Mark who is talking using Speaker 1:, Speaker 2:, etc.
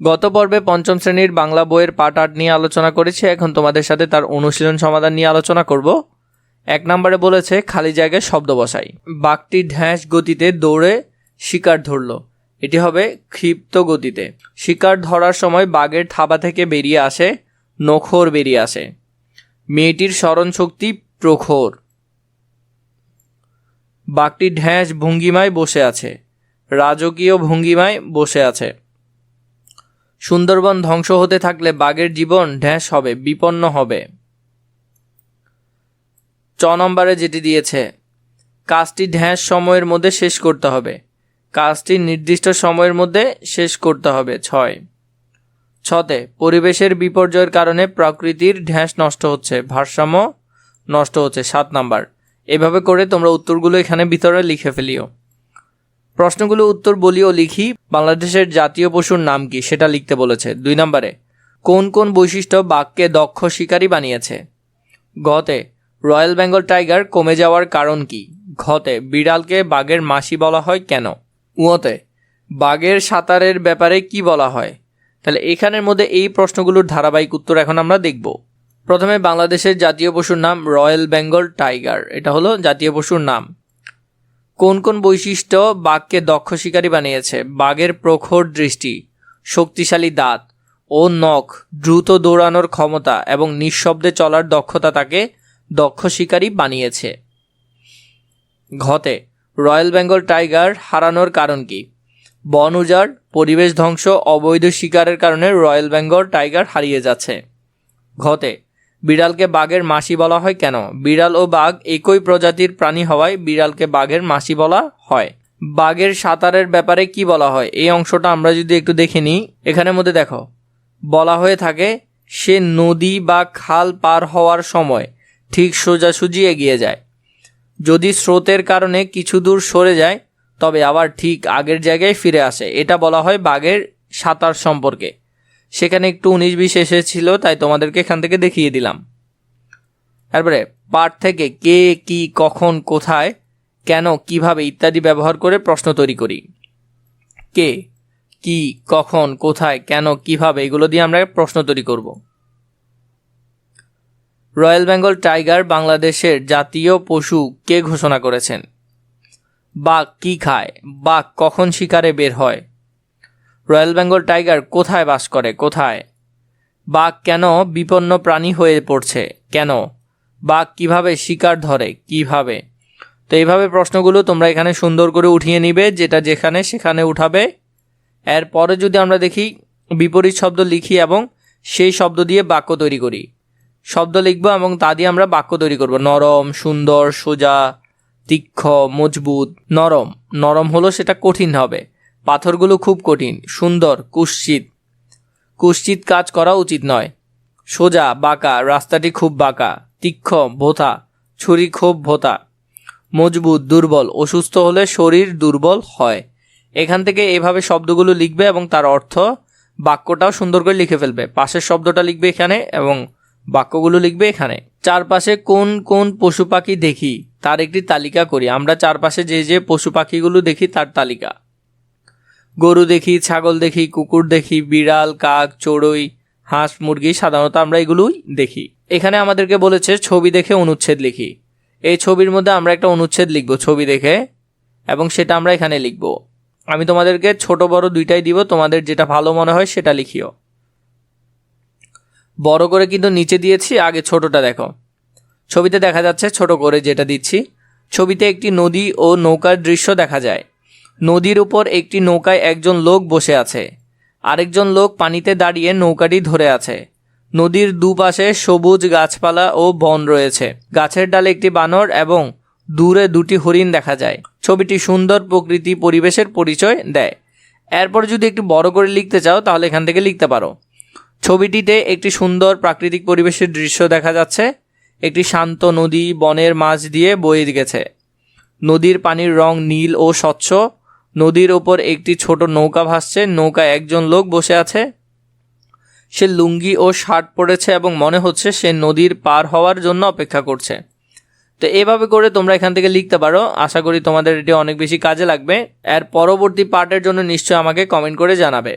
Speaker 1: গত পর্বে পঞ্চম শ্রেণীর বাংলা বইয়ের পাঠ ৮ নিয়ে আলোচনা করেছি। এখন তোমাদের সাথে তার অনুশীলন সমাধান নিয়ে আলোচনা করব। ১ নম্বরে বলেছে খালি জায়গায় শব্দ বসাই। বাঘটি ঢ্যাঁস গতিতে দৌড়ে শিকার ধরল। এটি হবে ক্ষিপ্ত গতিতে। শিকার ধরার সময় বাঘের থাবা থেকে বেরিয়ে আসে নখর বেরিয়ে আসে। মেয়েটির স্মরণশক্তি প্রখর। বাঘটি ঢ্যাঁস ভঙ্গিমায় বসে আছে, রাজকীয় ভঙ্গিমায় বসে আছে। সুন্দরবন ধ্বংস হতে থাকলে বাঘের জীবন ঢ্যাঁস হবে, বিপন্ন হবে। চ নম্বরে যেটি দিয়েছে, কাজটি ঢ্যাঁস সময়ের মধ্যে শেষ করতে হবে। কাজটি নির্দিষ্ট সময়ের মধ্যে শেষ করতে হবে। ৬। ছতে পরিবেশের বিপর্যয়ের কারণে প্রকৃতির ঢ্যাঁস নষ্ট হচ্ছে, ভারসাম্য নষ্ট হচ্ছে। ৭ নাম্বার। এভাবে করে তোমরা উত্তরগুলো এখানে ভিতরে লিখে ফেলিও। প্রশ্নগুলো উত্তর বলিও লিখি। বাংলাদেশের জাতীয় পশুর নাম কি সেটা লিখতে বলেছে। ২ নম্বরে কোন কোন বৈশিষ্ট্য বাঘকে দক্ষ শিকারী বানিয়েছে। ঘতে রয়্যাল বেঙ্গল টাইগার কমে যাওয়ার কারণ কি। ঘতে বিড়ালকে বাঘের মাসি বলা হয় কেন। উঁতে বাঘের সাঁতারের ব্যাপারে কি বলা হয়। তাহলে এখানের মধ্যে এই প্রশ্নগুলোর ধারাবাহিক উত্তর এখন আমরা দেখব। প্রথমে বাংলাদেশের জাতীয় পশুর নাম রয়্যাল বেঙ্গল টাইগার, এটা হলো জাতীয় পশুর নাম। কোন কোন বৈশিষ্ট্য বাঘকে দক্ষ শিকারী বানিয়েছে। বাঘের প্রখর দৃষ্টি, শক্তিশালী দাঁত ও নখ, দ্রুত দৌড়ানোর ক্ষমতা এবং নিঃশব্দে চলার দক্ষতা তাকে দক্ষ শিকারী বানিয়েছে। ঘতে রয়্যাল বেঙ্গল টাইগার হারানোর কারণ কি। বন উজাড়, পরিবেশ ধ্বংস, অবৈধ শিকারের কারণে রয়্যাল বেঙ্গল টাইগার হারিয়ে যাচ্ছে। ঘতে বিড়ালকে বাঘের মাসি বলা হয় কেন। বিড়াল ও বাঘ একই প্রজাতির প্রাণী হওয়ায় বিড়ালকে বাঘের মাসি বলা হয়। বাঘের সাঁতারের ব্যাপারে কি বলা হয়। এই অংশটা আমরা যদি একটু দেখে নিই, এখানের মধ্যে দেখো বলা হয়ে থাকে সে নদী বা খাল পার হওয়ার সময় ঠিক সোজাসুজি এগিয়ে যায়। যদি স্রোতের কারণে কিছু দূর সরে যায় তবে আবার ঠিক আগের জায়গায় ফিরে আসে। এটা বলা হয় বাঘের সাঁতার সম্পর্কে। সেখানে একটু ১৯-২০ এসেছিল, তাই তোমাদেরকে এখান থেকে দেখিয়ে দিলাম। তারপরে পাঠ থেকে কে, কি, কখন, কোথায়, কেন, কিভাবে ইত্যাদি ব্যবহার করে প্রশ্ন তৈরি করি। কে, কি, কখন, কোথায়, কেন, কিভাবে এগুলো দিয়ে আমরা প্রশ্ন তৈরি করব। রয়্যাল বেঙ্গল টাইগার বাংলাদেশের জাতীয় পশু কে ঘোষণা করেছেন। বাঘ কি খায়। বাঘ কখন শিকারে বের হয়। রয়্যাল বেঙ্গল টাইগার কোথায় বাস করে, কোথায়। বাঘ কেন বিপন্ন প্রাণী হয়ে পড়ছে, কেন। বাঘ কিভাবে শিকার ধরে, কিভাবে। তো এইভাবে প্রশ্নগুলো তোমরা এখানে সুন্দর করে উঠিয়ে নিবে, যেটা যেখানে সেখানে উঠাবে। এরপরে যদি আমরা দেখি বিপরীত শব্দ লিখি এবং সেই শব্দ দিয়ে বাক্য তৈরি করি। শব্দ লিখবো এবং তা দিয়ে আমরা বাক্য তৈরি করব। নরম, সুন্দর, সোজা, তীক্ষ্ণ, মজবুত। নরম, নরম হলো সেটা কঠিন হবে। পাথরগুলো খুব কঠিন। সুন্দর, কুৎসিত, কুৎসিত কাজ করা উচিত নয়। সোজা, বাঁকা, রাস্তাটি খুব বাঁকা। তীক্ষ্ণ, ভোঁতা, ছুরি খুব ভোঁতা। মজবুত, দুর্বল, অসুস্থ হলে শরীর দুর্বল হয়। এখান থেকে এভাবে শব্দগুলো লিখবে এবং তার অর্থ বাক্যটাও সুন্দর করে লিখে ফেলবে। পাশের শব্দটা লিখবে এখানে এবং বাক্যগুলো লিখবে এখানে। চারপাশে কোন কোন পশু পাখি দেখি তার একটি তালিকা করি। আমরা চারপাশে যে যে পশু পাখিগুলো দেখি তার তালিকা। গরু দেখি, ছাগল দেখি, কুকুর দেখি, বিড়াল, কাক, চড়ুই, হাঁস, মুরগি, সাধারণত আমরা এগুলোই দেখি। এখানে আমাদেরকে বলেছে ছবি দেখে অনুচ্ছেদ লিখি। এই ছবির মধ্যে আমরা একটা অনুচ্ছেদ লিখব ছবি দেখে, এবং সেটা আমরা এখানে লিখব। আমি তোমাদেরকে ছোট বড় দুইটাই দিব, তোমাদের যেটা ভালো মনে হয় সেটা লিখিও। বড় করে কিন্তু নিচে দিয়েছি, আগে ছোটটা দেখো। ছবিতে দেখা যাচ্ছে ছোট করে যেটা দিচ্ছি। ছবিতে একটি নদী ও নৌকার দৃশ্য দেখা যায়। নদীর উপর একটি নৌকায় একজন লোক বসে আছে, আরেকজন লোক পানিতে দাঁড়িয়ে নৌকাটি ধরে আছে। নদীর দুপাশে সবুজ গাছপালা ও বন রয়েছে। গাছের ডালে একটি বানর এবং দূরে দুটি হরিণ দেখা যায়। ছবিটি সুন্দর প্রকৃতি পরিবেশের পরিচয় দেয়। এরপর যদি একটু বড় করে লিখতে চাও তাহলে এখান থেকে লিখতে পারো। ছবিটিতে একটি সুন্দর প্রাকৃতিক পরিবেশের দৃশ্য দেখা যাচ্ছে। একটি শান্ত নদী বনের মাঝ দিয়ে বয়ে গেছে। নদীর পানির রং নীল ও স্বচ্ছ। নদীর ওপর একটি ছোট নৌকা ভাসছে। নৌকায় একজন লোক বসে আছে। সে লুঙ্গি ও শার্ট পরেছে এবং মনে হচ্ছে সে নদীর পার হওয়ার জন্য অপেক্ষা করছে। তো এভাবে করে তোমরা এখান থেকে লিখতে পারো। আশা করি তোমাদের এটি অনেক বেশি কাজে লাগবে। এর পরবর্তী পার্টের জন্য নিশ্চয়ই আমাকে কমেন্ট করে জানাবে।